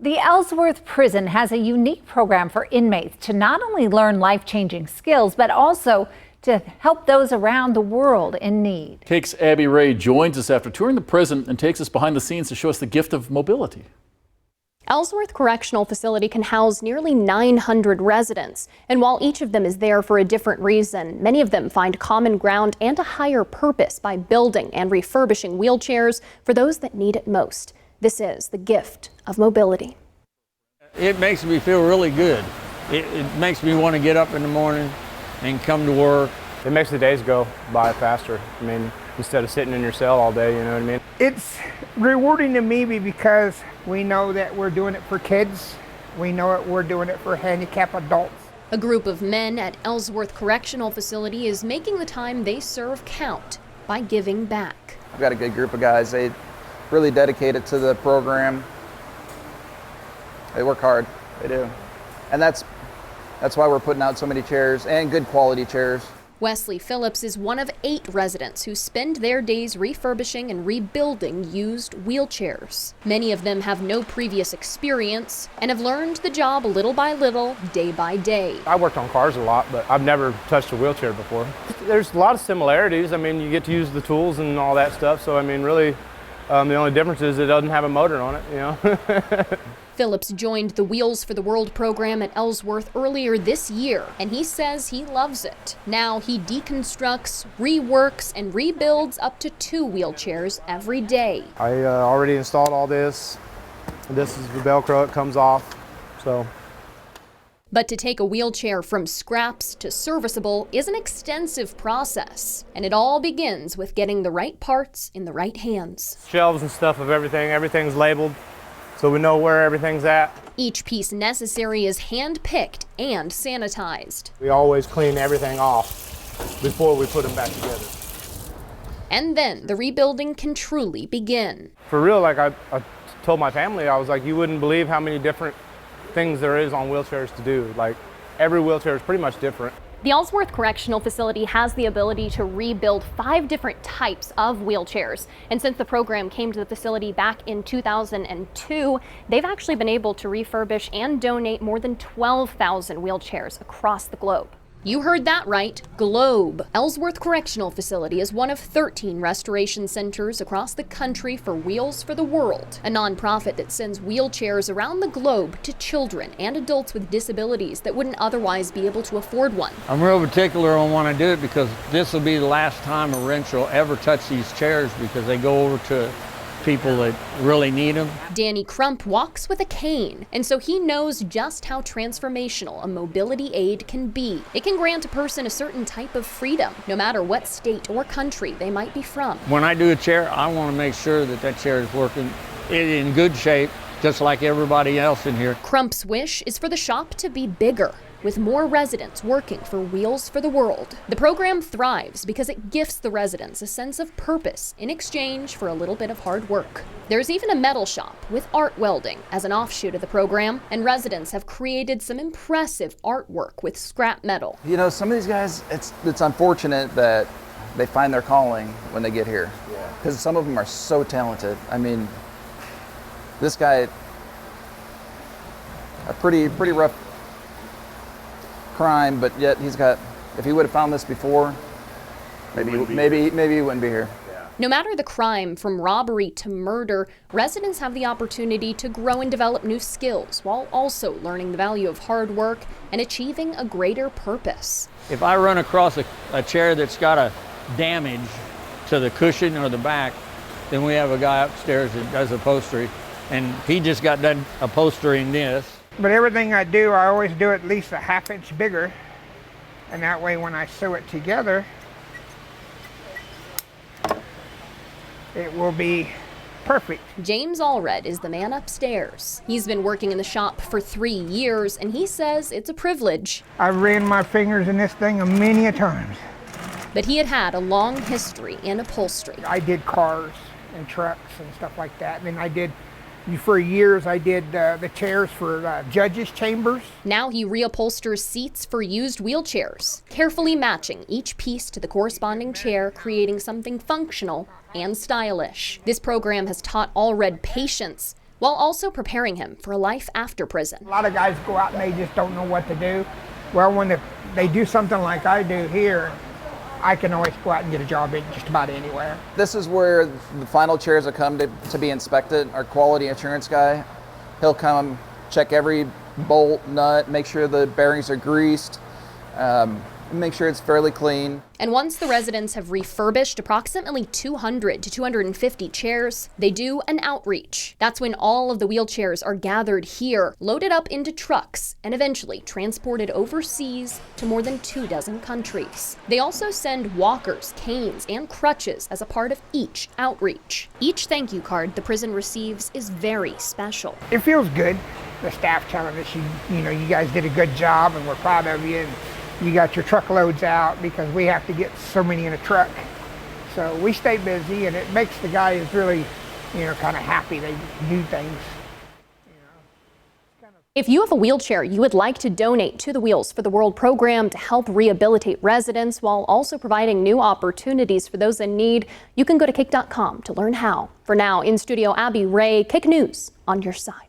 The Ellsworth Prison has a unique program for inmates to not only learn life-changing skills, but also to help those around the world in need. Takes Abby Ray joins us after touring the prison and takes us behind the scenes to show us the gift of mobility. Ellsworth Correctional Facility can house nearly 900 residents, and while each of them is there for a different reason, many of them find common ground and a higher purpose by building and refurbishing wheelchairs for those that need it most. This is the gift of mobility. It makes me feel really good. It makes me want to get up in the morning and come to work. It makes the days go by faster. I mean, instead of sitting in your cell all day, you know what I mean? It's rewarding to me because we know that we're doing it for kids. We know that we're doing it for handicapped adults. A group of men at Ellsworth Correctional Facility is making the time they serve count by giving back. I've got a good group of guys. They really dedicated to the program. They work hard, they do. And that's why we're putting out so many chairs, and good quality chairs. Wesley Phillips is one of 8 residents who spend their days refurbishing and rebuilding used wheelchairs. Many of them have no previous experience and have learned the job little by little, day by day. I worked on cars a lot, but I've never touched a wheelchair before. There's a lot of similarities. I mean, you get to use the tools and all that stuff, so I mean, really, the only difference is it doesn't have a motor on it, you know. Phillips joined the Wheels for the World program at Ellsworth earlier this year, and he says he loves it. Now he deconstructs, reworks, and rebuilds up to 2 wheelchairs every day. I already installed all this. This is the Velcro, it comes off, so. But to take a wheelchair from scraps to serviceable is an extensive process, and it all begins with getting the right parts in the right hands. Shelves and stuff of everything's labeled, so we know where everything's at. Each piece necessary is hand-picked and sanitized. We always clean everything off before we put them back together. And then the rebuilding can truly begin. For real, like I told my family, I was like, you wouldn't believe how many different things there is on wheelchairs to do. Like, every wheelchair is pretty much different. The Ellsworth Correctional Facility has the ability to rebuild 5 different types of wheelchairs. And since the program came to the facility back in 2002, they've actually been able to refurbish and donate more than 12,000 wheelchairs across the globe. You heard that right, globe. Ellsworth Correctional Facility is one of 13 restoration centers across the country for Wheels for the World, a nonprofit that sends wheelchairs around the globe to children and adults with disabilities that wouldn't otherwise be able to afford one. I'm real particular on when I do it because this will be the last time a wrench will ever touch these chairs because they go over to people that really need them. Danny Crump walks with a cane, and so he knows just how transformational a mobility aid can be. It can grant a person a certain type of freedom, no matter what state or country they might be from. When I do a chair, I want to make sure that chair is working in good shape, just like everybody else in here. Crump's wish is for the shop to be bigger, with more residents working for Wheels for the World. The program thrives because it gifts the residents a sense of purpose in exchange for a little bit of hard work. There's even a metal shop with art welding as an offshoot of the program, and residents have created some impressive artwork with scrap metal. You know, some of these guys, it's unfortunate that they find their calling when they get here. Because some of them are so talented. I mean, this guy, a pretty rough crime, but yet he's got, if he would have found this before, maybe he wouldn't be here. No matter the crime, from robbery to murder, residents have the opportunity to grow and develop new skills while also learning the value of hard work and achieving a greater purpose. If I run across a chair that's got a damage to the cushion or the back, then we have a guy upstairs that does upholstery, and he just got done upholstering this. But everything I do, I always do at least a ½ inch bigger. And that way when I sew it together, it will be perfect. James Allred is the man upstairs. He's been working in the shop for 3 years, and he says it's a privilege. I've ran my fingers in this thing many a times. But he had a long history in upholstery. I did cars and trucks and stuff like that. And then for years I did the chairs for judges' chambers. Now he reupholsters seats for used wheelchairs, carefully matching each piece to the corresponding chair, creating something functional and stylish. This program has taught Allred patience, while also preparing him for a life after prison. A lot of guys go out and they just don't know what to do. Well, when they do something like I do here, I can always go out and get a job in just about anywhere. This is where the final chairs will come to be inspected. Our quality assurance guy, he'll come check every bolt, nut, make sure the bearings are greased, make sure it's fairly clean. And once the residents have refurbished approximately 200 to 250 chairs, they do an outreach. That's when all of the wheelchairs are gathered here, loaded up into trucks, and eventually transported overseas to more than 24 countries. They also send walkers, canes, and crutches as a part of each outreach. Each thank you card the prison receives is very special. It feels good. The staff telling us, you know, you guys did a good job and we're proud of you. And you got your truckloads out because we have to get so many in a truck. So we stay busy and it makes the guys really, you know, kind of happy. They do things. If you have a wheelchair you would like to donate to the Wheels for the World program to help rehabilitate residents while also providing new opportunities for those in need, you can go to KIC.com to learn how. For now, in studio, Abby Ray, KIC News on your side.